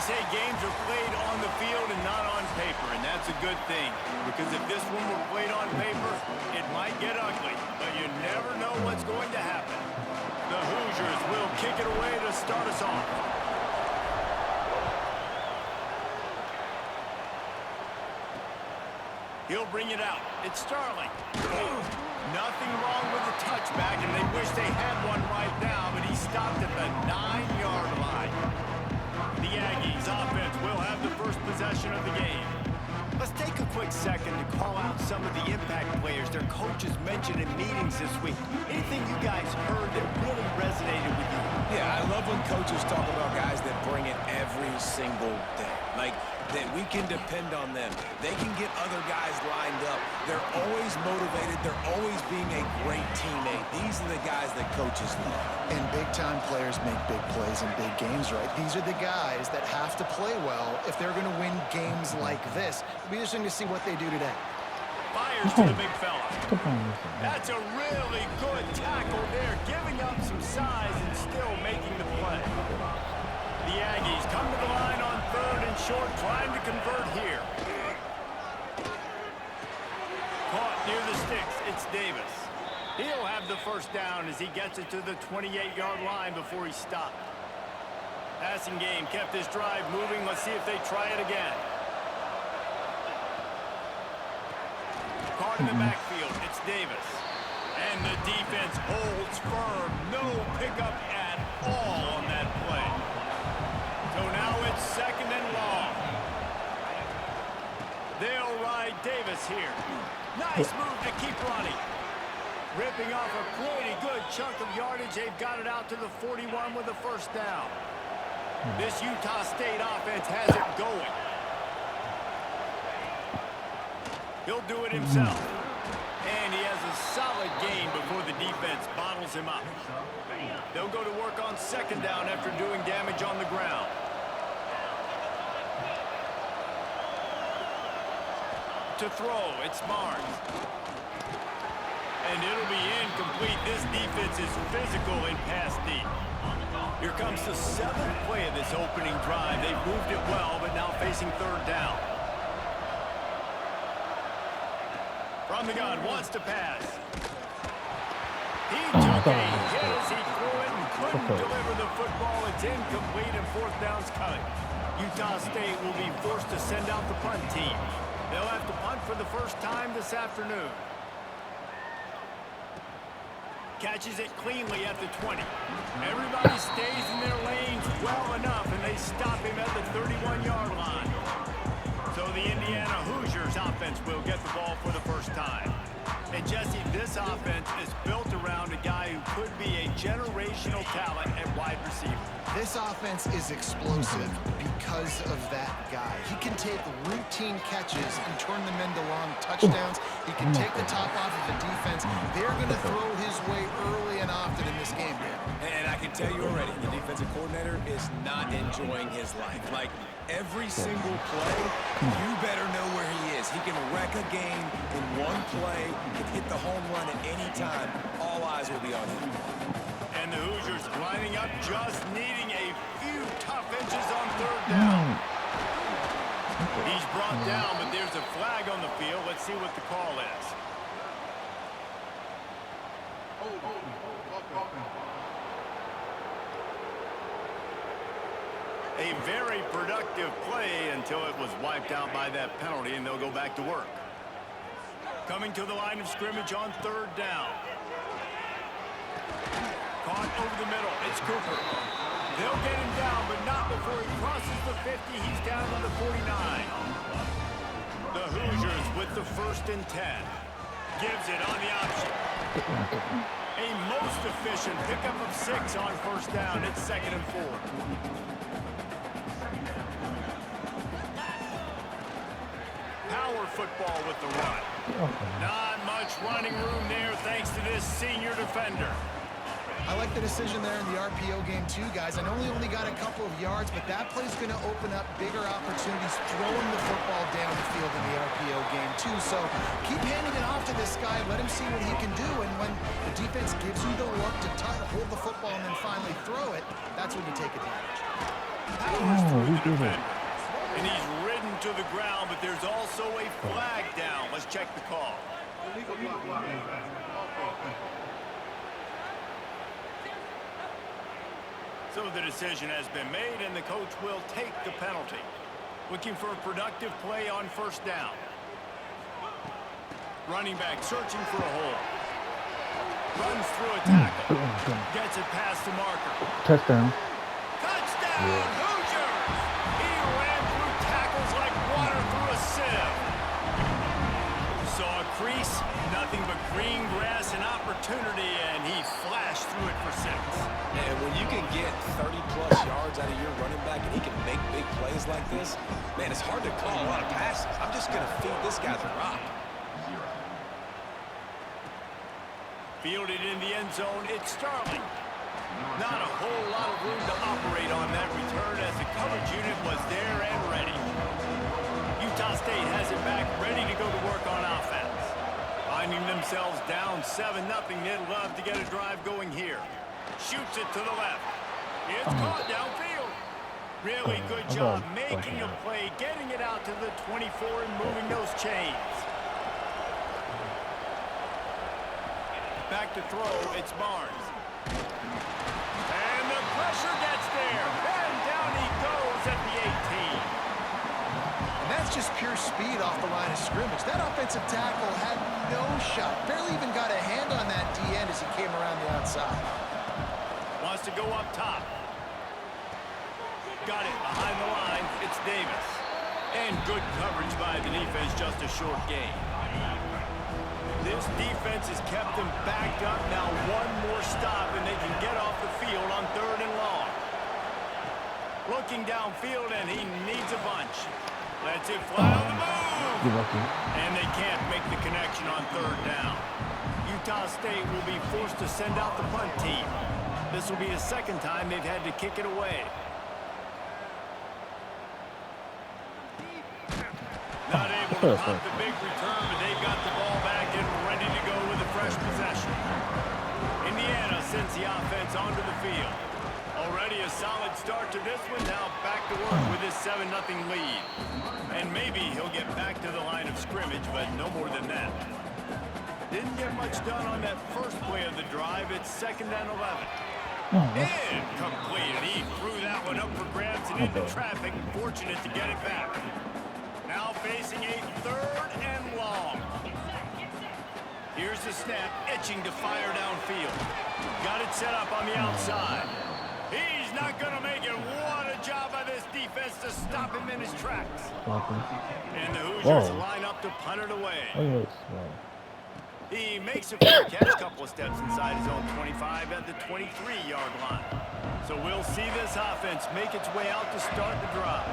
say games are played on the field and not on paper, and that's a good thing. Because if this one were played on paper, it might get ugly, but you never know what's going to happen. The Hoosiers will kick it away to start us off. He'll bring it out. It's Starling. Nothing wrong with the touchback, and they wish they had one right now, but he stopped at the 9-yard line. The Aggies offense will have the first possession of the game. Let's take a quick second to call out some of the impact players their coaches mentioned in meetings this week. Anything you guys heard that really resonated with you? Yeah, I love when coaches talk about guys that bring it every single day. Like, that we can depend on them. They can get other guys lined up. They're always motivated. They're always being a great teammate. These are the guys that coaches love. And big-time players make big plays in big games, right? These are the guys that have to play well if they're going to win games like this. It'll be interesting to see what they do today. Fires to the big fella. That's a really good tackle there, giving up some size and still making the play. The Aggies come to the line on 3rd and short, trying to convert here. Caught near the sticks, it's Davis. He'll have the first down as he gets it to the 28-yard line before he stopped. Passing game kept this drive moving. Let's see if they try it again. Caught in the backfield, it's Davis. And the defense holds firm. No pickup at all on that play. So now it's 2nd and long. They'll ride Davis here. Nice move to keep running. Ripping off a pretty good chunk of yardage. They've got it out to the 41 with a first down. This Utah State offense has it going. He'll do it himself. And he has a solid gain before the defense bottles him up. They'll go to work on 2nd down after doing damage on the ground. To throw, it's Barnes. And it'll be incomplete. This defense is physical in pass deep. Here comes the 7th play of this opening drive. They've moved it well, but now facing 3rd down. From the gun, wants to pass. He took a hit as he threw it and couldn't deliver the football. It's incomplete and 4th down's cut. Utah State will be forced to send out the punt team. They'll have to punt for the first time this afternoon. Catches it cleanly at the 20. Everybody stays in their lanes well enough, and they stop him at the 31-yard line. So the Indiana Hoosiers offense will get the ball for the first time. And Jesse, this offense is built around a guy who could be a generational talent at wide receiver. This offense is explosive because of that guy. He can take routine catches and turn them into long touchdowns. He can take the top off of the defense. They're going to throw his way early and often in this game, man. And I can tell you already, the defensive coordinator is not enjoying his life. Like, every single play, you better know where he is. He can wreck a game in one play, can hit the home run at any time. All eyes will be on him. And the Hoosiers lining up, just needing a few tough inches on 3rd down. He's brought down, but there's a flag on the field. Let's see what the call is. A very productive play until it was wiped out by that penalty, and they'll go back to work. Coming to the line of scrimmage on 3rd down. Caught over the middle. It's Cooper. They'll get him down, but not before he crosses the 50. He's down to the 49. The Hoosiers with the 1st and 10. Gives it on the option. A most efficient pickup of 6 on 1st down. It's 2nd and 4. Power football with the run. Not much running room there thanks to this senior defender. I like the decision there in the RPO game too, guys. I know he only got a couple of yards, but that play's going to open up bigger opportunities throwing the football down the field in the RPO game too. So keep handing it off to this guy. Let him see what he can do. And when the defense gives you the look to hold the football and then finally throw it, that's when you take advantage. Powers through the defender. And he's ridden to the ground, but there's also a flag down. Let's check the call. So the decision has been made, and the coach will take the penalty. Looking for a productive play on first down. Running back searching for a hole. Runs through a tackle. Gets it past the marker. Touchdown. Touchdown, Hoosiers! He ran through tackles like water through a sieve. Saw a crease, nothing but green grass and opportunity, and he flashed through it for 6. And when you can get 30-plus yards out of your running back and he can make big plays like this, man, it's hard to call a lot of passes. I'm just going to feed this guy the rock. Fielded in the end zone, it's Starling. Not a whole lot of room to operate on that return as the coverage unit was there and ready. Utah State has it back, ready to go to work on offense. Finding themselves down 7-0, they'd love to get a drive going here. Shoots it to the left. It's caught downfield. Really good job making a play, getting it out to the 24 and moving those chains. Back to throw, it's Barnes. And the pressure gets there. And down he goes at the 18. And that's just pure speed off the line of scrimmage. That offensive tackle had no shot. Barely even got a hand on that D-end as he came around the outside. Wants to go up top. Got it behind the line. It's Davis. And good coverage by the defense, just a short gain. This defense has kept them backed up. Now one more stop, and they can get off the field on 3rd and long. Looking downfield, and he needs a bunch. Lets it fly on the move. And they can't make the connection on 3rd down. Utah State will be forced to send out the punt team. This will be the 2nd time they've had to kick it away. Not able to pop the big return, but they've got the ball back and ready to go with a fresh possession. Indiana sends the offense onto the field. Already a solid start to this one. Now back to work with his 7-0 lead. And maybe he'll get back to the line of scrimmage, but no more than that. Didn't get much done on that first play of the drive. It's 2nd and 11. Incomplete. He threw that one up for grabs and into traffic. Fortunate to get it back. Now facing a 3rd and long. Here's the snap, itching to fire downfield. Got it set up on the outside. He's not going to make it. What a job by this defense to stop him in his tracks. And the Hoosiers line up to punt it away. He makes a fair catch, couple of steps inside his own 25 at the 23-yard line. So we'll see this offense make its way out to start the drive.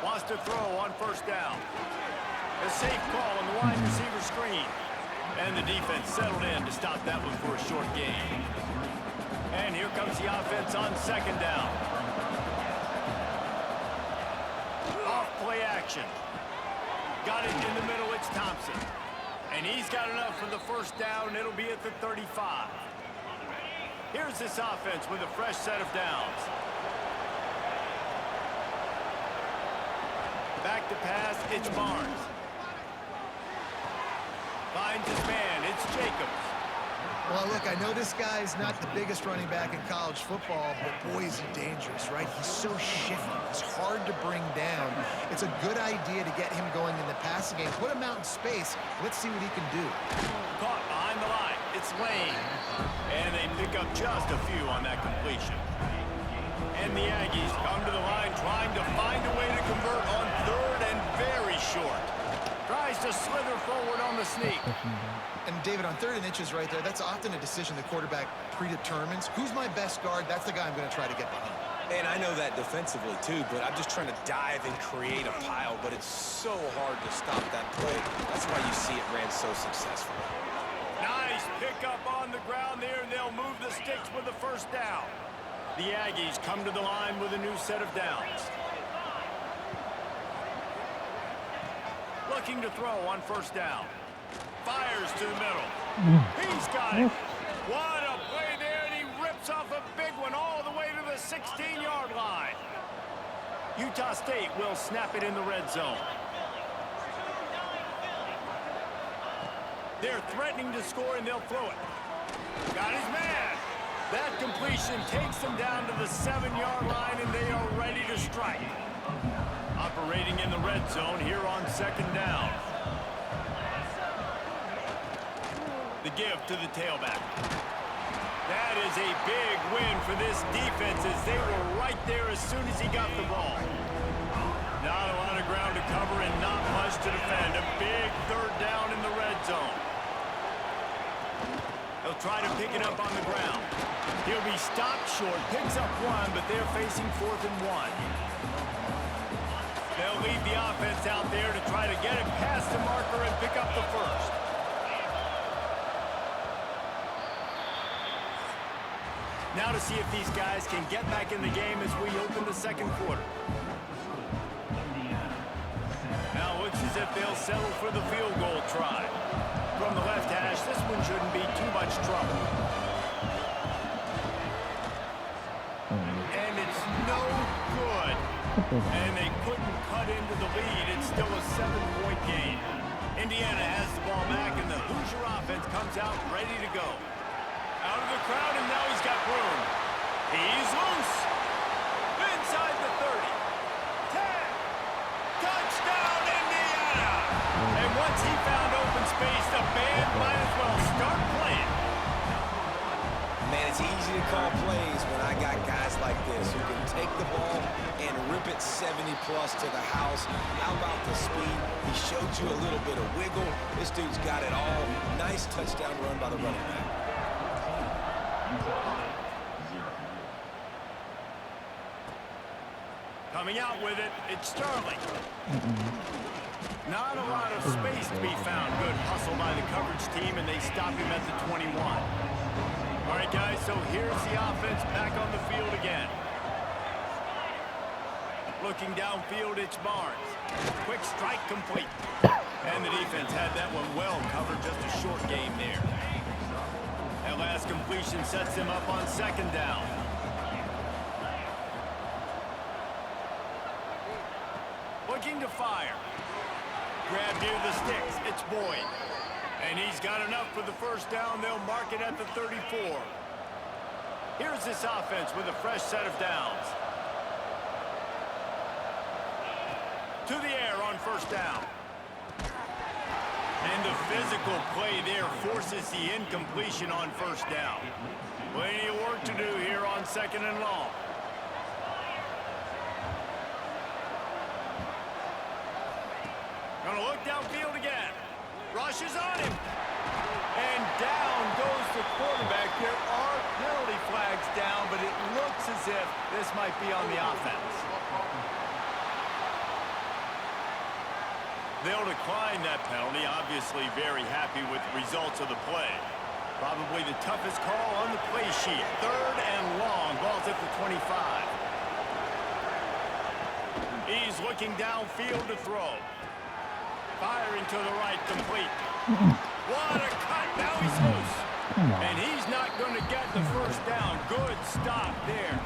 Wants to throw on 1st down. A safe call on the wide receiver screen. And the defense settled in to stop that one for a short gain. And here comes the offense on 2nd down. Off play action. Got it in the middle, it's Thompson. And he's got enough for the 1st down, and it'll be at the 35. Here's this offense with a fresh set of downs. Back to pass, it's Barnes. Finds his man, it's Jacobs. Well, look, I know this guy's not the biggest running back in college football, but boy, is he dangerous, right? He's so shifty. He's hard to bring down. It's a good idea to get him going in the passing game. Put him out in space. Let's see what he can do. Caught behind the line. It's Lane. And they pick up just a few on that completion. And the Aggies come to the line trying to find a way to convert on 3rd and very short. Tries to slither forward on the sneak. And David, on 3rd and inches right there, that's often a decision the quarterback predetermines. Who's my best guard? That's the guy I'm going to try to get behind. And I know that defensively, too, but I'm just trying to dive and create a pile, but it's so hard to stop that play. That's why you see it ran so successfully. Nice pickup on the ground there, and they'll move the sticks with the 1st down. The Aggies come to the line with a new set of downs. Looking to throw on 1st down. Fires to the middle. He's got it. What a play there, and he rips off a big one all the way to the 16-yard line. Utah State will snap it in the red zone. They're threatening to score, and they'll throw it. Got his man. That completion takes them down to the 7-yard line, and they are ready to strike. Operating in the red zone here on second down. The give to the tailback. That is a big win for this defense as they were right there as soon as he got the ball. Not a lot of ground to cover and not much to defend. A big third down in the red zone. They'll try to pick it up on the ground. He'll be stopped short, picks up one, but they're facing 4th and 1. They'll lead the offense out there to try to get it past the marker and pick up the first. Now to see if these guys can get back in the game as we open the second quarter. Now it looks as if they'll settle for the field goal try. From the left hash, this one shouldn't be too much trouble. And it's no good. And they couldn't cut into the lead. It's still a 7-point game. Indiana has the ball back, and the Hoosier offense comes out ready to go. Out of the crowd, and now he's got room. He's loose. Inside the 30. 10. Touchdown, Indiana! And once he found open space, the band might as well start playing. Man, it's easy to call plays when I got guys like this who can take the ball and rip it 70-plus to the house. How about the speed? He showed you a little bit of wiggle. This dude's got it all. Nice touchdown run by the running back. Coming out with it, it's Sterling. Not a lot of space to be found. Good hustle by the coverage team, and they stop him at the 21. All right, guys, so here's the offense back on the field again. Looking downfield, it's Barnes. Quick strike complete. And the defense had that one well covered, just a short game there. That last completion sets them up on second down. Looking to fire. Grab near the sticks. It's Boyd. And he's got enough for the first down. They'll mark it at the 34. Here's this offense with a fresh set of downs. To the air on first down. And the physical play there forces the incompletion on first down. Plenty of work to do here on second and long. Gonna look downfield again. Rushes on him. And down goes the quarterback. There are penalty flags down, but it looks as if this might be on the offense. They'll decline that penalty. Obviously very happy with the results of the play. Probably the toughest call on the play sheet. 3rd and long. Ball's at the 25. He's looking downfield to throw. Firing to the right, complete. What a cut. Now he's loose. And he's not going to get the first down. Good stop there.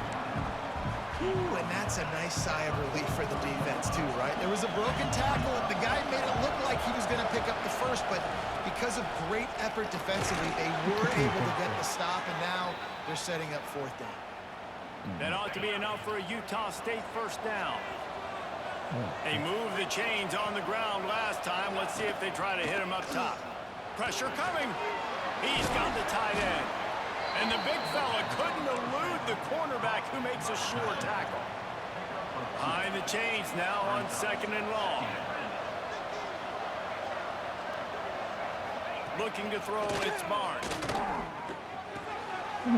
Ooh, and that's a nice sigh of relief for the defense, too, right? There was a broken tackle. The guy made it look like he was going to pick up the first, but because of great effort defensively, they were able to get the stop, and now they're setting up 4th down. That ought to be enough for a Utah State first down. They moved the chains on the ground last time. Let's see if they try to hit him up top. Pressure coming. He's got the tight end. And the big fella couldn't elude the cornerback who makes a sure tackle. Behind the chains now on second and long. Looking to throw, it's Barnes.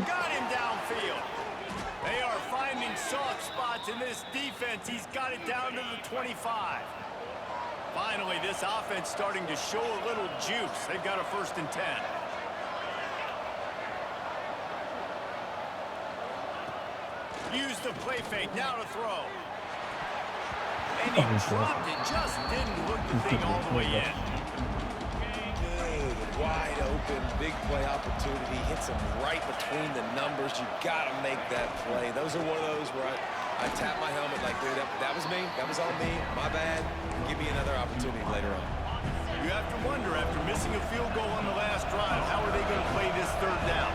Got him downfield. They are finding soft spots in this defense. He's got it down to the 25. Finally, this offense starting to show a little juice. They've got a 1st and 10. Use the play fake, now to throw. And he dropped it, just didn't look the thing all the way in. Good, wide open open, big play opportunity, hits him right between the numbers. You got to make that play. Those are one of those where I tap my helmet like, dude, that was me. That was on me. My bad. Give me another opportunity later on. You have to wonder, after missing a field goal on the last drive, how are they going to play this third down?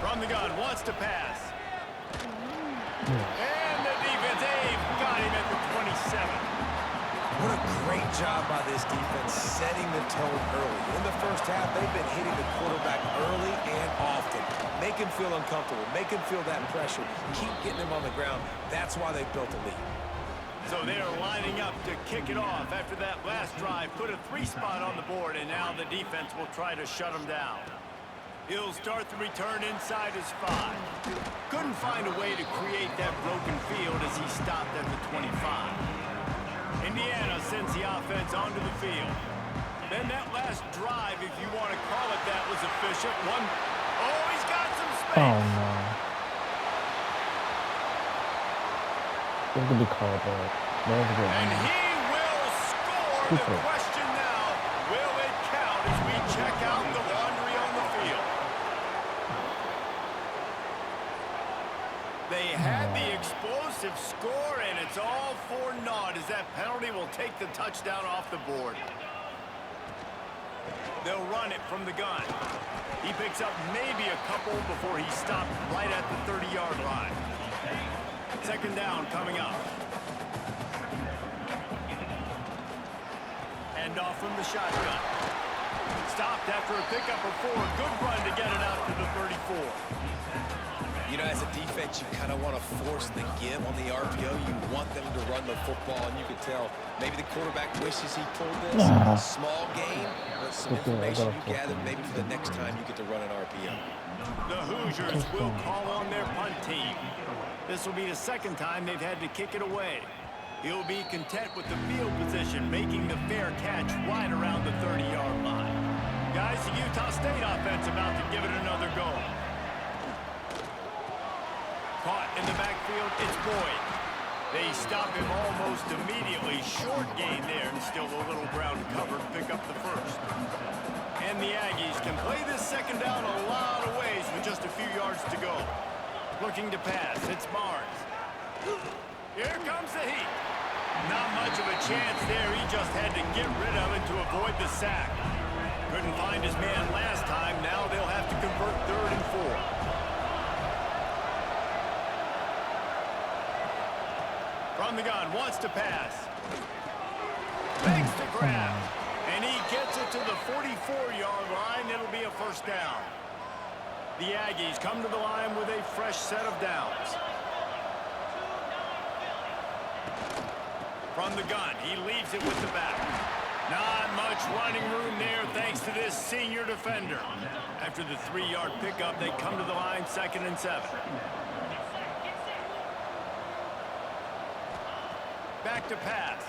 From the gun, wants to pass. And the defense, they've got him at the 27. What a great job by this defense setting the tone early. In the first half, they've been hitting the quarterback early and often. Make him feel uncomfortable. Make him feel that pressure. Keep getting him on the ground. That's why they built a lead. So they are lining up to kick it off after that last drive. Put a 3-spot on the board, and now the defense will try to shut them down. He'll start the return inside his 5. Couldn't find a way to create that broken field as he stopped at the 25. Indiana sends the offense onto the field. Then that last drive, if you want to call it that, was efficient. Oh, he's got some space. Oh, no. It could be called that. And he will score. The question now, will it count as we check out the laundry on the field? They had the explosive score, and it's all for naught as that penalty will take the touchdown off the board. They'll run it from the gun. He picks up maybe a couple before he stopped right at the 30-yard line. Second down coming up. Hand off from the shotgun. Stopped after a pickup of 4. Good run to get it out to the 34. You know, as a defense, you kind of want to force the give on the RPO. You want them to run the football, and you can tell maybe the quarterback wishes he pulled this. Small game, but some information you gathered maybe for the next time you get to run an RPO. The Hoosiers will call on their punt team. This will be the second time they've had to kick it away. He'll be content with the field position, making the fair catch right around the 30-yard line. Guys, the Utah State offense about to give it another go. Caught in the backfield, it's Boyd. They stop him almost immediately. Short gain there, and still a little ground cover to pick up the first. And the Aggies can play this second down a lot of ways with just a few yards to go. Looking to pass, it's Barnes. Here comes the heat. Not much of a chance there. He just had to get rid of it to avoid the sack. Couldn't find his man last time. Now they'll have to convert 3rd and 4. From the gun, wants to pass. Makes the grab. And he gets it to the 44-yard line. It'll be a first down. The Aggies come to the line with a fresh set of downs. From the gun, he leaves it with the back. Not much running room there thanks to this senior defender. After the 3-yard pickup, they come to the line 2nd and 7. Back to pass.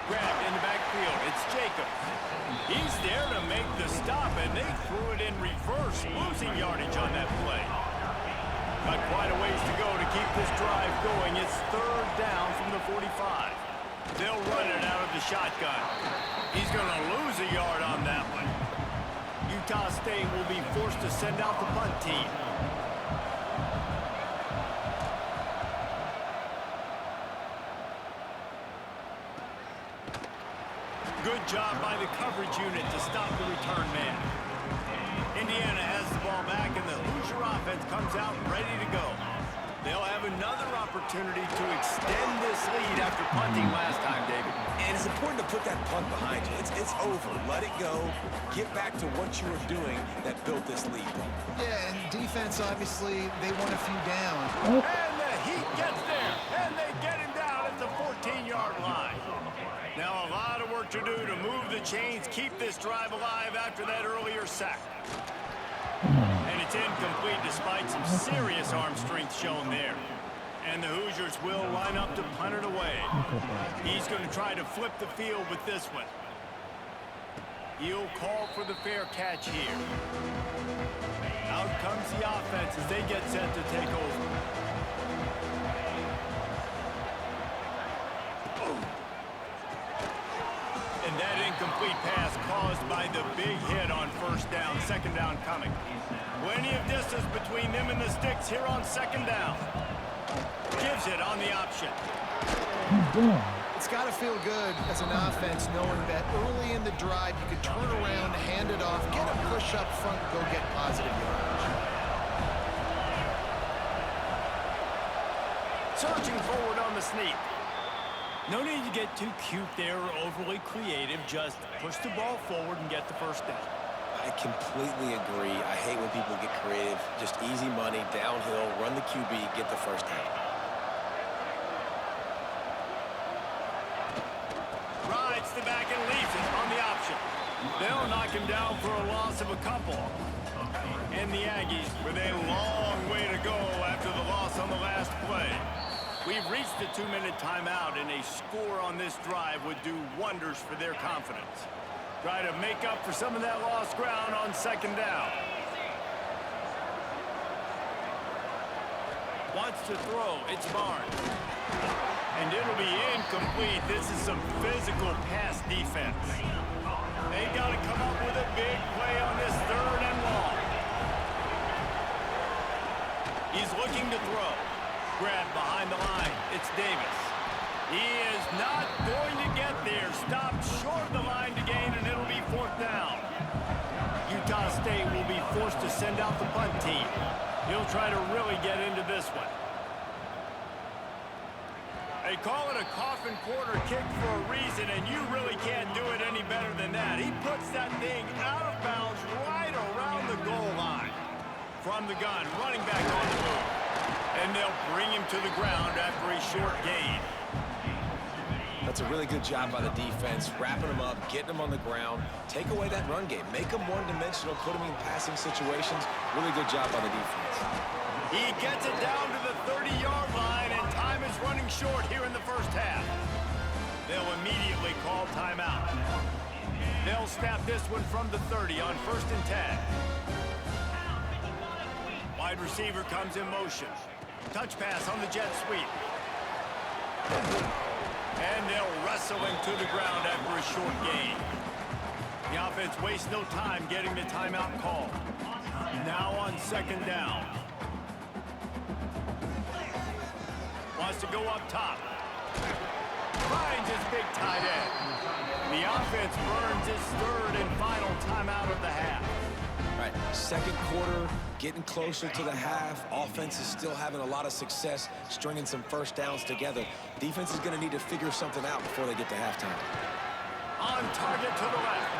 Grabbed in the backfield. It's Jacobs. He's there to make the stop, and they threw it in reverse, losing yardage on that play. Got quite a ways to go to keep this drive going. It's 3rd down from the 45. They'll run it out of the shotgun. He's going to lose a yard on that one. Utah State will be forced to send out the punt team. Good job by the coverage unit to stop the return man. Indiana has the ball back, and the Hoosier offense comes out ready to go. They'll have another opportunity to extend this lead after punting last time, David. And it's important to put that punt behind you. It's over. Let it go. Get back to what you were doing that built this lead. Yeah, and defense, obviously, they want a few down. And the Heat gets there, and they get him down at the 14-yard line. Now a lot of work to do to move the chains, keep this drive alive after that earlier sack. And it's incomplete despite some serious arm strength shown there. And the Hoosiers will line up to punt it away. He's going to try to flip the field with this one. He'll call for the fair catch here. Out comes the offense as they get set to take over. That incomplete pass caused by the big hit on first down, second down coming. Plenty of distance between them and the sticks here on second down. Gives it on the option. It's got to feel good as an offense knowing that early in the drive you could turn around, hand it off, get a push up front, go get positive yardage. Searching forward on the sneak. No need to get too cute there or overly creative. Just push the ball forward and get the first down. I completely agree. I hate when people get creative. Just easy money, downhill, run the QB, get the first down. Rides the back and leaves it on the option. They'll knock him down for a loss of a couple. And the Aggies with a long way to go after the loss on the last play. We've reached the 2-minute timeout, and a score on this drive would do wonders for their confidence. Try to make up for some of that lost ground on second down. Wants to throw. It's Barnes. And it'll be incomplete. This is some physical pass defense. They've got to come up with a big play on this third and long. He's looking to throw. Grab behind the line. It's Davis. He is not going to get there. Stopped short of the line to gain, and it'll be fourth down. Utah State will be forced to send out the punt team. He'll try to really get into this one. They call it a coffin quarter kick for a reason, and you really can't do it any better than that. He puts that thing out of bounds right around the goal line. From the gun, running back on the move. And they'll bring him to the ground after a short gain. That's a really good job by the defense, wrapping them up, getting them on the ground. Take away that run game. Make them one-dimensional, put them in passing situations. Really good job by the defense. He gets it down to the 30-yard line, and time is running short here in the first half. They'll immediately call timeout. They'll snap this one from the 30 on 1st and 10. Wide receiver comes in motion. Touch pass on the jet sweep. And they'll wrestle him to the ground after a short gain. The offense wastes no time getting the timeout call. Now on second down. Wants to go up top. Finds his big tight end. The offense burns its third and final timeout of the half. Right, second quarter, getting closer to the half. Offense is still having a lot of success stringing some first downs together. Defense is going to need to figure something out before they get to halftime. On target to the left.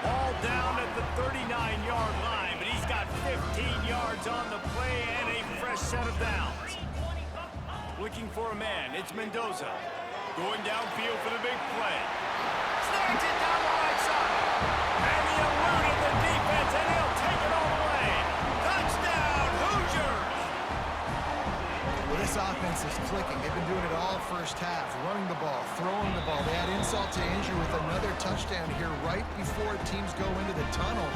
Ball down at the 39-yard line, but he's got 15 yards on the play and a fresh set of downs. Looking for a man, it's Mendoza. Going downfield for the big play. Snags it down the right side. And he eluded the defense, and he'll take it all the way. Touchdown, Hoosiers! Well, this offense is clicking. They've been doing it all first half, running the ball, throwing the ball. They add insult to injury with another touchdown here right before teams go into the tunnel.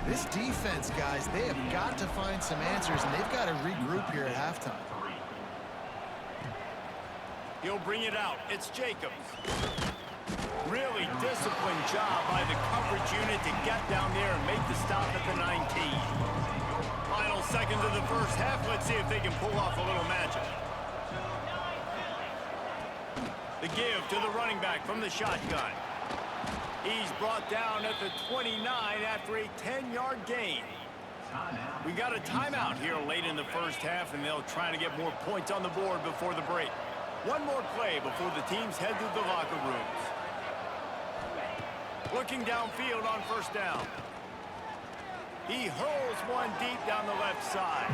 This defense, guys, they have got to find some answers, and they've got to regroup here at halftime. He'll bring it out. It's Jacobs. Really disciplined job by the coverage unit to get down there and make the stop at the 19. Final seconds of the first half. Let's see if they can pull off a little magic. The give to the running back from the shotgun. He's brought down at the 29 after a 10-yard gain. We got a timeout here late in the first half, and they'll try to get more points on the board before the break. One more play before the teams head to the locker rooms. Looking downfield on first down. He hurls one deep down the left side.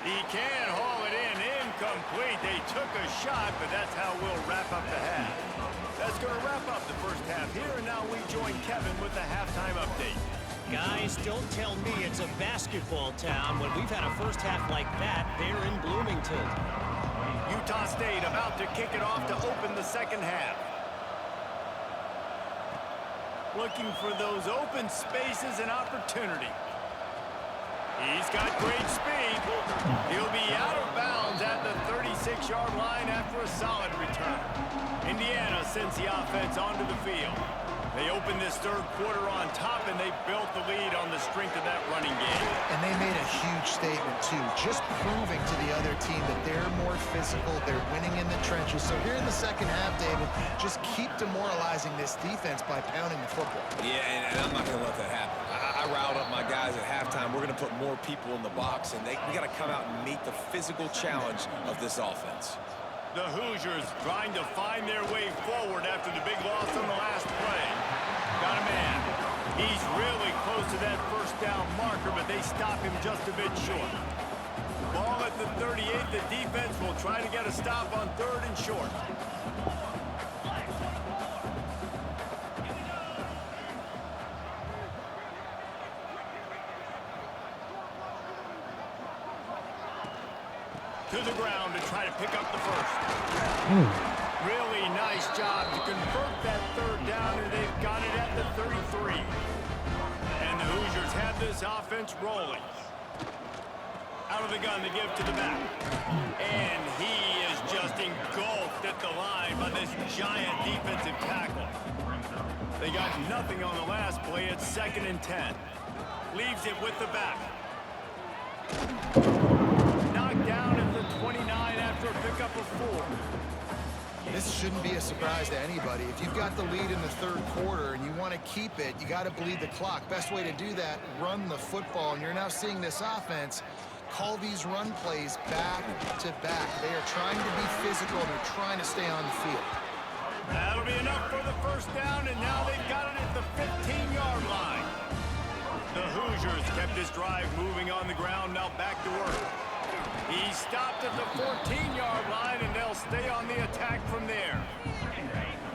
He can haul it in. Incomplete. They took a shot, but that's how we'll wrap up the half. That's going to wrap up the first half here, and now we join Kevin with the halftime update. Guys, don't tell me it's a basketball town when we've had a first half like that there in Bloomington. Utah State about to kick it off to open the second half. Looking for those open spaces and opportunity. He's got great speed. He'll be out of bounds at the 36 26-yard line after a solid return. Indiana sends the offense onto the field. They open this third quarter on top, and they built the lead on the strength of that running game. And they made a huge statement, too, just proving to the other team that they're more physical, they're winning in the trenches. So here in the second half, David, just keep demoralizing this defense by pounding the football. Yeah, and I'm not going to let that happen. I riled up my guys at halftime. We're going to put more people in the box, and we got to come out and meet the physical challenge of this offense. The Hoosiers trying to find their way forward after the big loss on the last play. Got a man. He's really close to that first down marker, but they stop him just a bit short. Ball at the 38. The defense will try to get a stop on third and short. To the ground to try to pick up the first. Really nice job to convert that third down, and they've got it at the 33. And the Hoosiers have this offense rolling. Out of the gun to give to the back. And he is just engulfed at the line by this giant defensive tackle. They got nothing on the last play. It's 2nd and 10. Leaves it with the back. Knocked down at the 29 after a pickup of 4. This shouldn't be a surprise to anybody. If you've got the lead in the third quarter and you want to keep it, you got to bleed the clock. Best way to do that, run the football. And you're now seeing this offense call these run plays back to back. They are trying to be physical. They're trying to stay on the field. That'll be enough for the first down, and now they've got it at the 15-yard line. The Hoosiers kept this drive moving on the ground, now back to work. He stopped at the 14-yard line, and they'll stay on the attack from there.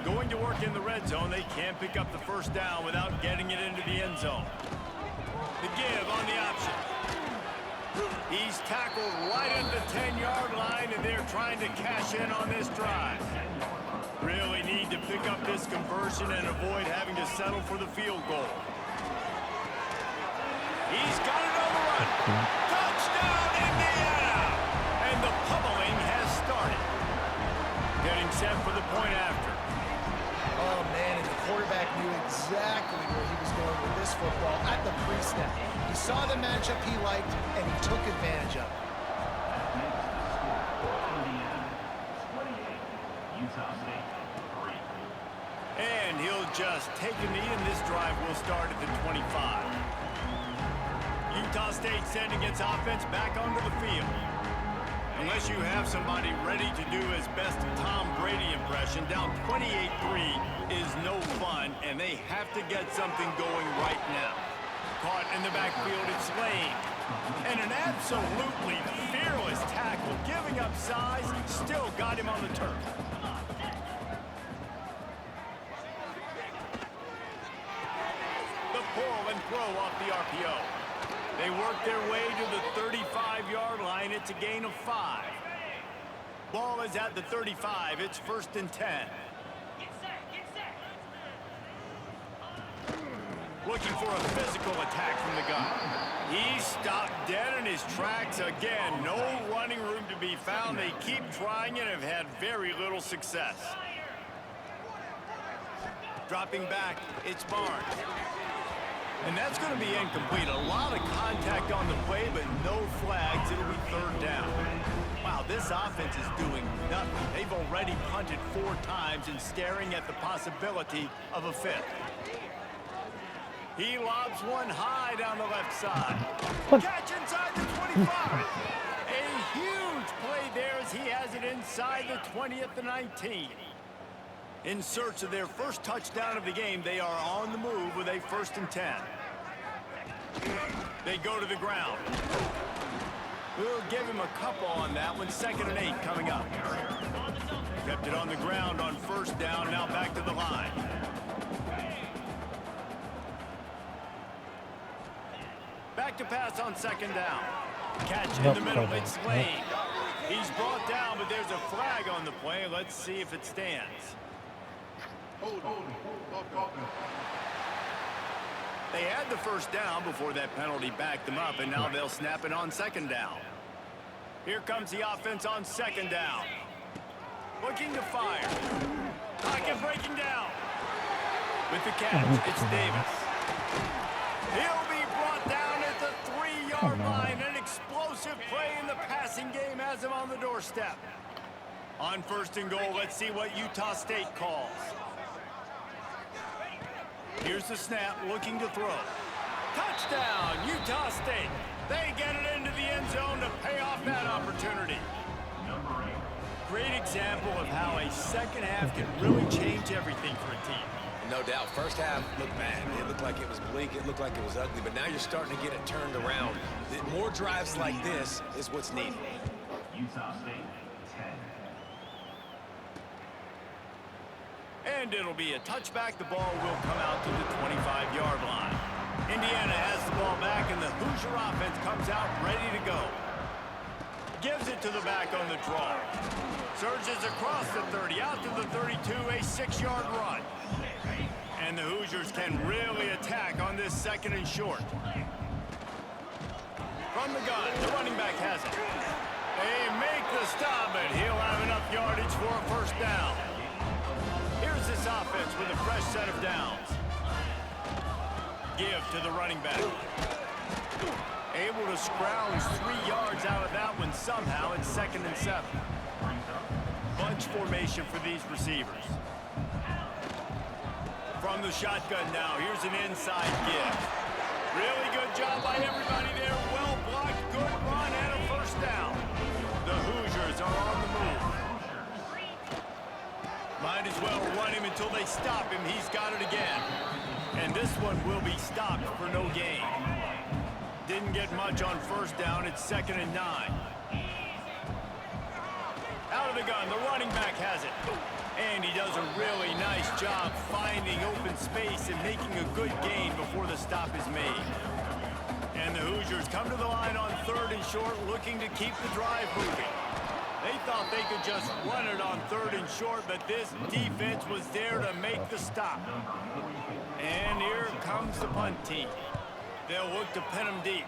Going to work in the red zone, they can't pick up the first down without getting it into the end zone. The give on the option. He's tackled right at the 10-yard line, and they're trying to cash in on this drive. Really need to pick up this conversion and avoid having to settle for the field goal. He's got it on the run. Touchdown, Indiana! And the pummeling has started. Getting set for the point after. Oh, man, and the quarterback knew exactly where he was going with this football at the pre-snap. He saw the matchup he liked, and he took advantage of it. And he'll just take a knee, and this drive will start at the 25. Utah State sending its offense back onto the field. Unless you have somebody ready to do his best Tom Brady impression, down 28-3 is no fun, and they have to get something going right now. Caught in the backfield, it's Lane. And an absolutely fearless tackle, giving up size, still got him on the turf. The pull and throw off the RPO. They work their way to the 35-yard line. It's a gain of 5. Ball is at the 35. It's 1st and 10. Looking for a physical attack from the gun. He stopped dead in his tracks again. No running room to be found. They keep trying and have had very little success. Dropping back, it's Barnes. And that's going to be incomplete. A lot of contact on the play, but no flags. It'll be 3rd down. Wow, this offense is doing nothing. They've already punted 4 times and staring at the possibility of a 5th. He lobs one high down the left side. Catch inside the 25. A huge play there as he has it inside the 20 at the 19. In search of their first touchdown of the game, they are on the move with a 1st and 10. They go to the ground. We'll give him a couple on that one. 2nd and 8 coming up. Kept it on the ground on 1st down, now back to the line. Back to pass on 2nd down. Catch in the middle, it's Lane. He's brought down, but there's a flag on the play. Let's see if it stands. They had the 1st down before that penalty backed them up, and now they'll snap it on 2nd down. Here comes the offense on second down. Looking to fire. Pocket breaking down. With the catch, it's Davis. He'll be brought down at the 3-yard line. An explosive play in the passing game has him on the doorstep. On first and goal, let's see what Utah State calls. Here's the snap, looking to throw. Touchdown, Utah State. They get it into the end zone to pay off that opportunity. Great example of how a second half can really change everything for a team. No doubt. First half looked bad. It looked like it was bleak. It looked like it was ugly. But now you're starting to get it turned around. More drives like this is what's needed. Utah State, 10. And it'll be a touchback. The ball will come out to the 25-yard line. Indiana has the ball back, and the Hoosier offense comes out ready to go. Gives it to the back on the draw. Surges across the 30, out to the 32, a 6-yard run. And the Hoosiers can really attack on this second and short. From the gun, the running back has it. They make the stop, but he'll have enough yardage for a first down. Here's this offense with a fresh set of downs. Give to the running back. Able to scrounge 3 yards out of that one somehow. It's 2nd and 7. Bunch formation for these receivers. From the shotgun now, here's an inside give. Really good job by everybody there. Well blocked, good run, and a first down. The Hoosiers are on the move. Might as well run him until they stop him. He's got it again. And this one will be stopped for no gain. Didn't get much on first down. It's 2nd and 9. Out of the gun, the running back has it. And he does a really nice job finding open space and making a good gain before the stop is made. And the Hoosiers come to the line on 3rd and short, looking to keep the drive moving. They thought they could just run it on 3rd and short, but this defense was there to make the stop. And here comes the punt team. They'll look to pin them deep.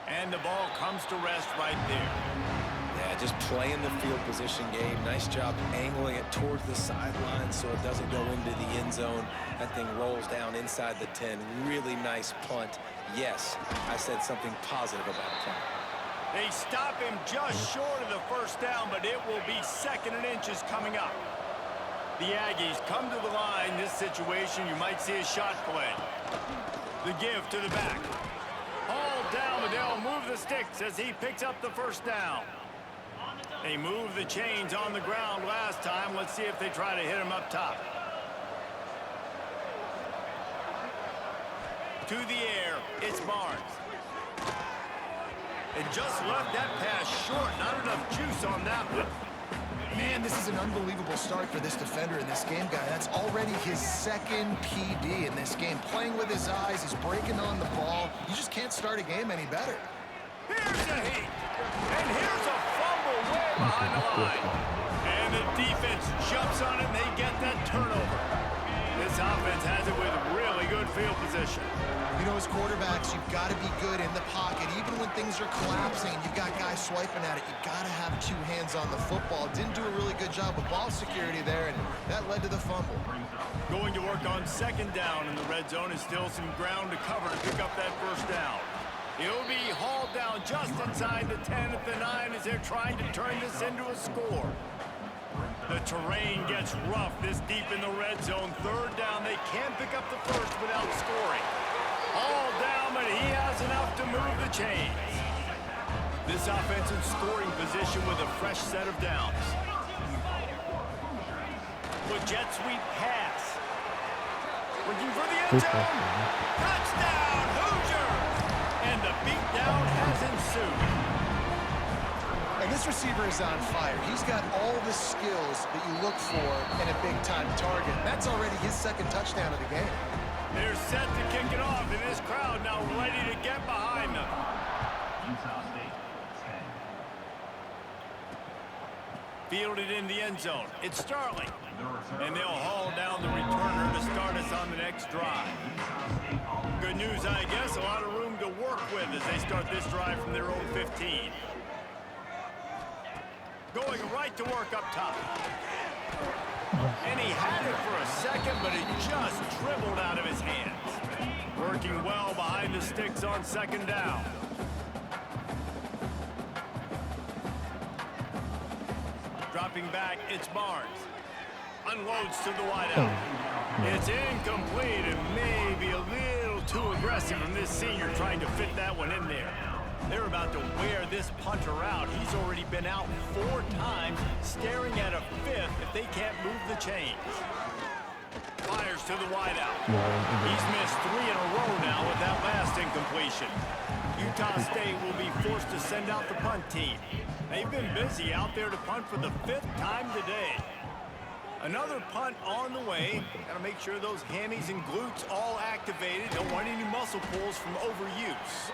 And the ball comes to rest right there. Yeah, just playing the field position game. Nice job angling it towards the sideline so it doesn't go into the end zone. That thing rolls down inside the 10. Really nice punt. Yes, I said something positive about a punt. They stop him just short of the first down, but it will be 2nd and inches coming up. The Aggies come to the line. This situation, you might see a shot play. The give to the back. Hauled down, but they'll move the sticks as he picks up the first down. They moved the chains on the ground last time. Let's see if they try to hit him up top. To the air, it's Barnes. And just left that pass short. Not enough juice on that one. Man, this is an unbelievable start for this defender in this game, guy. That's already his 2nd PD in this game. Playing with his eyes, he's breaking on the ball. You just can't start a game any better. Here's a heat. And here's a fumble way behind the line. And the defense jumps on it, and they get that turnover. This offense has it with really good field position. You know, as quarterbacks, you've got to be good in the pocket. Even when things are collapsing, you've got guys swiping at it, you've got to have 2 hands on the football. Didn't do a really good job of ball security there, and that led to the fumble. Going to work on 2nd down in the red zone is still some ground to cover to pick up that first down. He'll be hauled down just inside the 10 at the 9 as they're trying to turn this into a score. The terrain gets rough this deep in the red zone. 3rd down, they can't pick up the first without scoring. Hauled down, but he has enough to move the chains. This offense in scoring position with a fresh set of downs. With jet sweep pass. Looking for the end zone. Touchdown, Hoosiers! And the beatdown has ensued. And this receiver is on fire. He's got all the skills that you look for in a big-time target. That's already his 2nd touchdown of the game. They're set to kick it off, and this crowd now ready to get behind them. Utah State, 10. Fielded in the end zone. It's Starling. And they'll haul down the returner to start us on the next drive. good news, I guess. A lot of room to work with as they start this drive from their own 15. Going right to work up top. And he had it for a second, but it just dribbled out of his hands. Working well behind the sticks on second down. Dropping back, it's Barnes. Unloads to the wideout. It's incomplete and maybe a little too aggressive from this senior trying to fit that one in there. They're about to wear this punter out. He's already been out 4 times, staring at a 5th if they can't move the chains. Fires to the wideout. He's missed 3 in a row now with that last incompletion. Utah State will be forced to send out the punt team. They've been busy out there to punt for the 5th time today. Another punt on the way. Got to make sure those hammies and glutes all activated. Don't want any muscle pulls from overuse.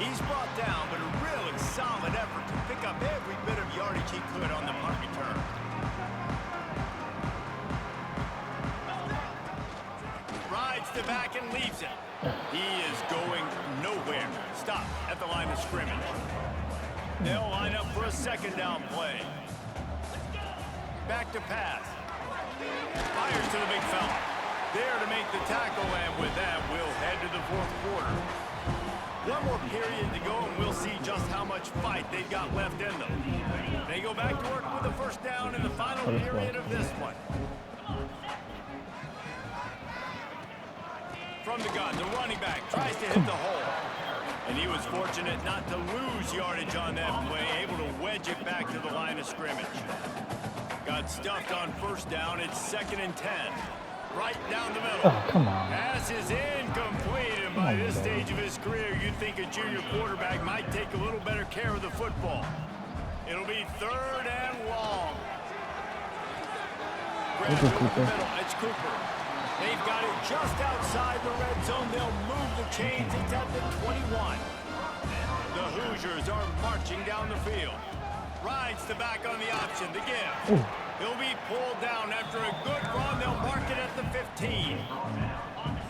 He's brought down, but a really solid effort to pick up every bit of yardage he could on the punt return. Rides the back and leaves it. He is going nowhere. Stop at the line of scrimmage. They'll line up for a second down play. Back to pass. Fires to the big fella. There to make the tackle, and with that, we'll head to the 4th quarter. One more period to go, and we'll see just how much fight they've got left in them. They go back to work with a first down in the final period of this one. From the gun, the running back tries to hit the hole. And he was fortunate not to lose yardage on that play, able to wedge it back to the line of scrimmage. Got stuffed on first down. It's 2nd and 10. Right down the middle. Oh, come on. Pass is incomplete, and by this stage of his career, you'd think a junior quarterback might take a little better care of the football. It'll be 3rd and long. Grab it over the middle. It's Cooper. They've got it just outside the red zone. They'll move the chains. It's at the 21. The Hoosiers are marching down the field. Rides the back on the option. The give. He'll be pulled down after a good run. They'll mark it at the 15.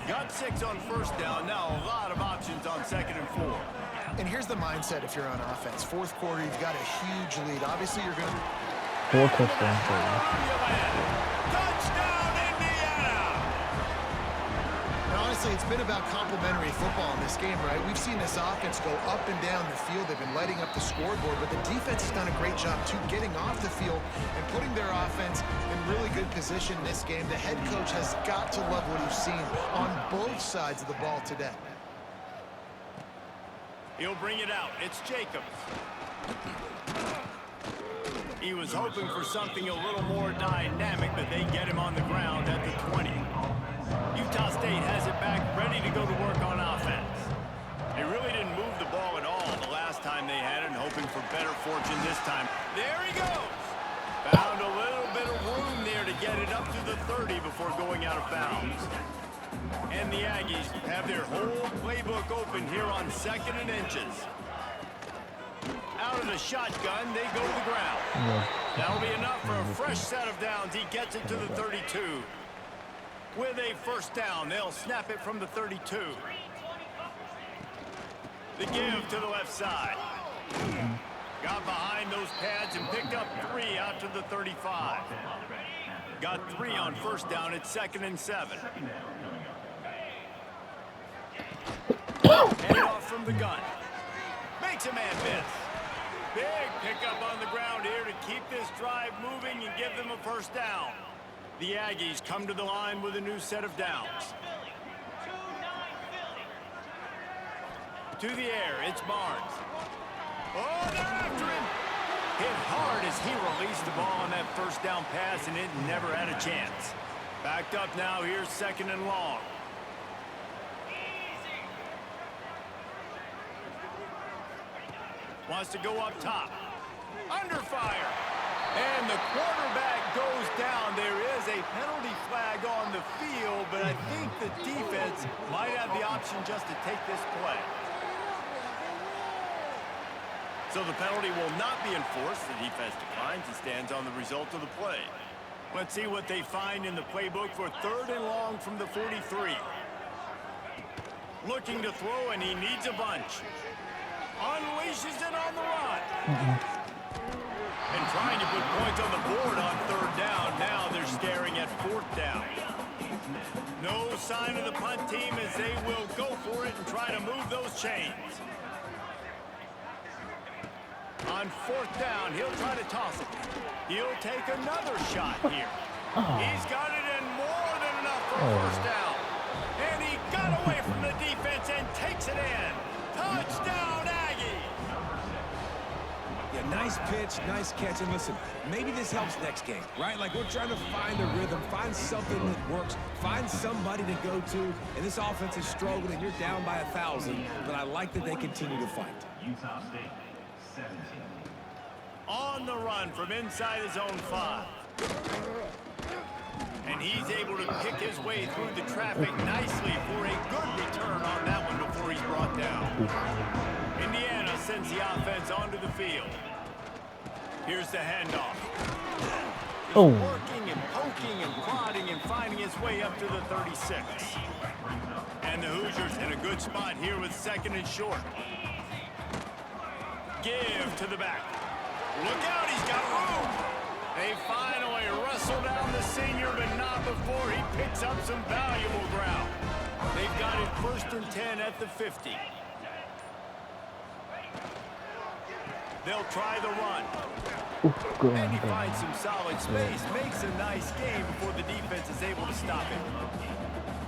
Got 6 on first down. Now a lot of options on 2nd and 4. And here's the mindset if you're on offense. 4th quarter, you've got a huge lead. Obviously, you're going to... 4 touchdowns for you. Touchdown, Indiana! And honestly, it's been about complementary football in this game, right? We've seen this offense go up and down the field. They've been lighting up the scoreboard, but the defense has done a great job, too, getting off the field and putting their offense in really good position in this game. The head coach has got to love what he's seen on both sides of the ball today. He'll bring it out. It's Jacobs. He was hoping for something a little more dynamic, but they get him on the ground at the 20. Utah State has it back, ready to go to work on offense. They really didn't move the ball at all the last time they had it, and hoping for better fortune this time. There he goes! Found a little bit of room there to get it up to the 30 before going out of bounds. And the Aggies have their whole playbook open here on 2nd and inches. Out of the shotgun, they go to the ground. That'll be enough for a fresh set of downs. He gets it to the 32. With a first down, they'll snap it from the 32. The give to the left side. Got behind those pads and picked up 3 out to the 35. Got 3 on first down at 2nd and 7. Hand off from the gun. Makes a man miss. Big pickup on the ground here to keep this drive moving and give them a first down. The Aggies come to the line with a new set of downs. To the air, it's Barnes. Oh, they're after him! Hit hard as he released the ball on that first down pass, and it never had a chance. Backed up now, here's 2nd and long. Wants to go up top. Under fire. And the quarterback goes down. There is a penalty flag on the field, but I think the defense might have the option just to take this play. So the penalty will not be enforced. The defense declines and stands on the result of the play. Let's see what they find in the playbook for 3rd and long from the 43. Looking to throw, and he needs a bunch. Unleashes it on the run. And trying to put points on the board on third down. Now they're staring at fourth down. No sign of the punt team as they will go for it and try to move those chains. On fourth down, he'll try to toss it. He'll take another shot here. He's got it in more than enough for a first down. And he got away from the defense and takes it in. Touchdown, Aggies! Yeah, nice pitch, nice catch. And listen, maybe this helps next game, right? Like, we're trying to find a rhythm, find something that works, find somebody to go to. And this offense is struggling. You're down by 1,000, but I like that they continue to fight. Utah State, 17. On the run from inside his own 5. And he's able to pick his way through the traffic nicely for a good return on that one before he's brought down. Indiana sends the offense onto the field. Here's the handoff. He's working and poking and prodding and finding his way up to the 36. And the Hoosiers in a good spot here with second and short. Give to the back. Look out, he's got room. They finally wrestle down the senior, but not before he picks up some valuable ground. They've got it 1st and 10 at the 50. They'll try the run. And he finds some solid space, makes a nice game before the defense is able to stop it.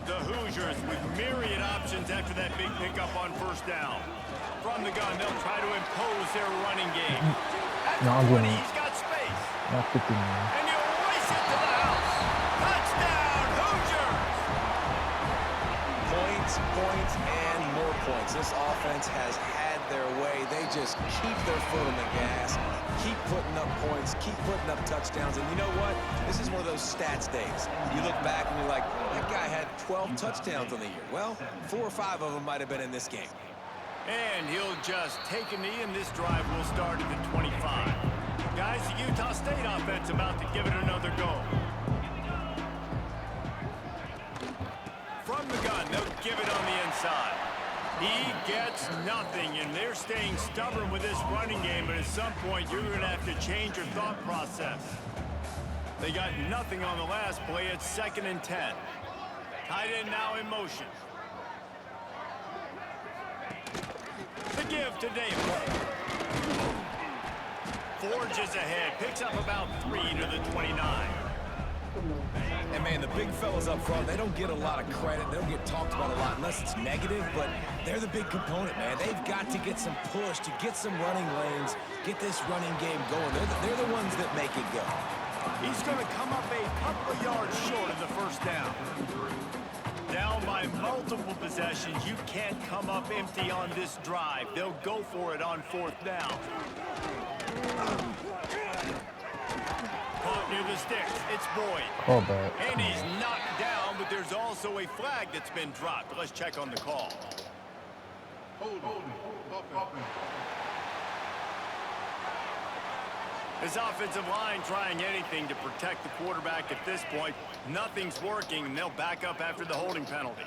The Hoosiers with myriad options after that big pickup on first down. From the gun, they'll try to impose their running game. At the 20, he's got space. And he'll race it to the house. Touchdown, Hoosiers! Points, points, and more points. This offense has had their way. They just keep their foot on the gas, keep putting up points, keep putting up touchdowns. And you know what? This is one of those stats days. You look back and you're like, that guy had 12 touchdowns on the year. Well, 4 or 5 of them might have been in this game. And he'll just take a knee, and this drive will start at the 25. Guys, the Utah State offense about to give it another go. From the gun, they'll give it on the inside. He gets nothing, and they're staying stubborn with this running game, but at some point, you're going to have to change your thought process. They got nothing on the last play. It's 2nd and 10. Tight end now in motion. The give to Davis. Forges ahead, picks up about 3 to the 29. And man, the big fellas up front, they don't get a lot of credit. They don't get talked about a lot unless it's negative, but they're the big component, man. They've got to get some push, to get some running lanes, get this running game going. They're the ones that make it go. He's going to come up a couple of yards short of the first down. Down by multiple possessions, you can't come up empty on this drive. They'll go for it on 4th down. Caught near the sticks. It's Boyd. And he's knocked down, but there's also a flag that's been dropped. Let's check on the call. This offensive line trying anything to protect the quarterback at this point. Nothing's working, and they'll back up after the holding penalty.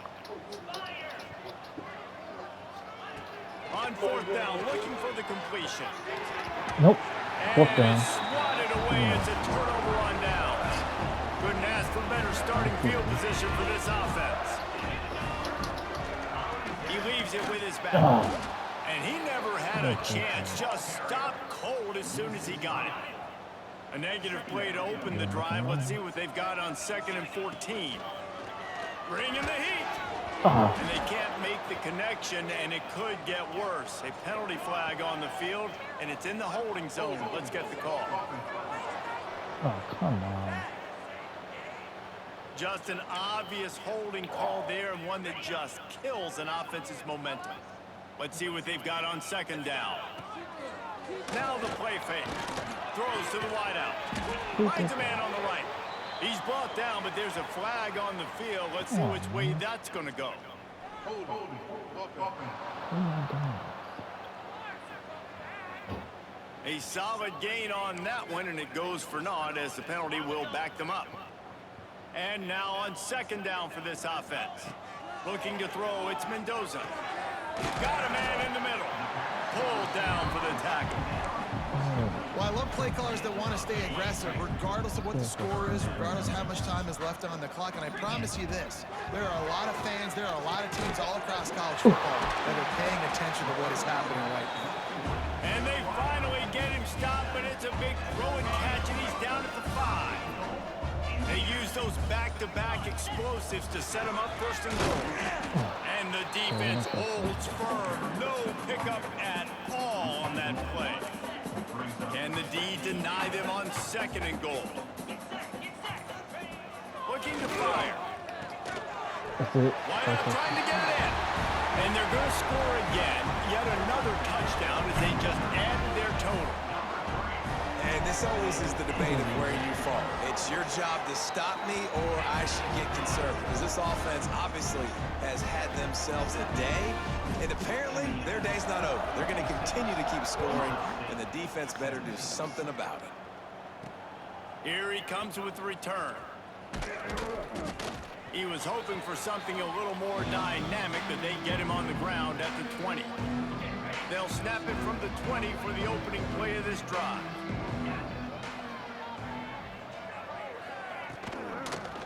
On 4th down, looking for the completion. Nope. 4th down. And swatted away. It's a turnover on downs. Couldn't ask for better starting field position for this offense. He leaves it with his back. And he never had a chance. Just stopped cold as soon as he got it. A negative play to open the drive. Let's see what they've got on 2nd and 14. Bringing the heat. And they can't make the connection, and it could get worse. A penalty flag on the field, and it's in the holding zone. Let's get the call. Oh, come on. Just an obvious holding call there, and one that just kills an offense's momentum. Let's see what they've got on 2nd down. Now the play fake. Throws to the wideout. Finds a man on the right. He's brought down, but there's a flag on the field. Let's see which way that's going to go. A solid gain on that one, and it goes for naught as the penalty will back them up. And now on 2nd down for this offense. Looking to throw, it's Mendoza. Got a man in the middle. Pulled down for the tackle. Well, I love play callers that want to stay aggressive, regardless of what the score is, regardless of how much time is left on the clock. And I promise you this, there are a lot of fans, there are a lot of teams all across college football that are paying attention to what is happening right now. And they finally get him stopped, but it's a big throw and catch, and he's down at the 5. They use those back-to-back explosives to set him up first and goal. And the defense holds firm. No pickup at all on that play. Can the D deny them on 2nd and goal? Looking to fire. That's it. Why not trying to get it in? And they're going to score again. Yet another touchdown as they just added their total. And this always is the debate of where you fall. It's your job to stop me or I should get conservative. Because this offense obviously has had themselves a day. And apparently their day's not over. They're going to continue to keep scoring. And the defense better do something about it. Here he comes with the return. He was hoping for something a little more dynamic, that they get him on the ground at the 20. They'll snap it from the 20 for the opening play of this drive.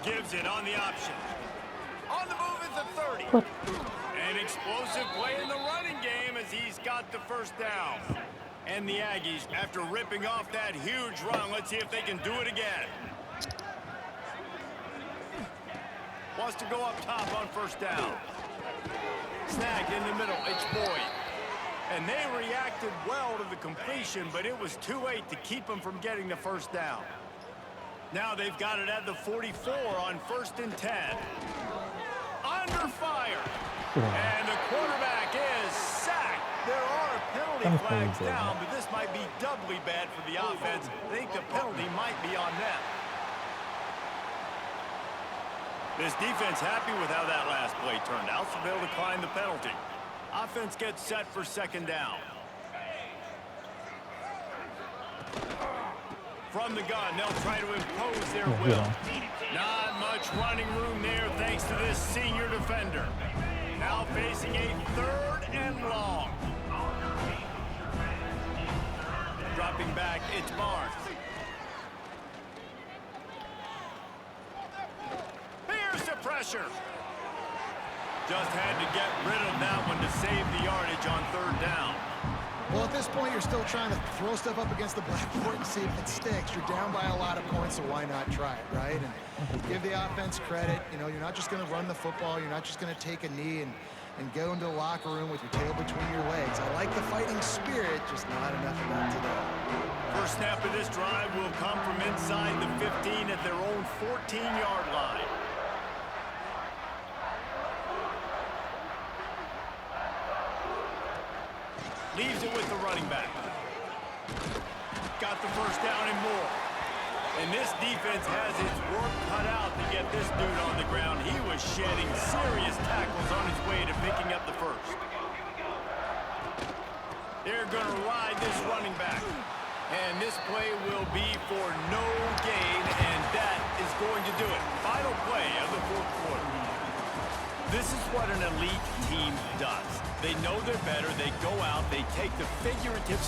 Gives it on the option. On the move at the 30. An explosive play in the running game as he's got the first down. And the Aggies, after ripping off that huge run, let's see if they can do it again. Wants to go up top on first down. Snagged in the middle, it's Boyd. And they reacted well to the completion, but it was too late to keep them from getting the first down. Now they've got it at the 44 on 1st and 10. Under fire. And the quarterback is sacked. There are penalty flags down, but this might be doubly bad for the offense. I think the penalty might be on them. This defense happy with how that last play turned out, so they'll decline the penalty. Offense gets set for 2nd down. From the gun, they'll try to impose their will. Not much running room there thanks to this senior defender. Now facing a 3rd and long. Dropping back, it's Barnes. Here's the pressure. Just had to get rid of that one to save the yardage on 3rd down. Well, at this point, you're still trying to throw stuff up against the blackboard and see if it sticks. You're down by a lot of points, so why not try it, right? And give the offense credit. You know, you're not just going to run the football. You're not just going to take a knee and go into the locker room with your tail between your legs. I like the fighting spirit, just not enough of that today. First snap of this drive will come from inside the 15 at their own 14-yard line. Leaves it with the running back. Got the first down and more. And this defense has its work cut out to get this dude on the ground. He was shedding serious tackles on his way to picking up the first. They're going to ride this running back. And this play will be for no gain, and that is going to do it. Final play of the 4th quarter. This is what an elite team does. They know they're better. They go out. They take the figurative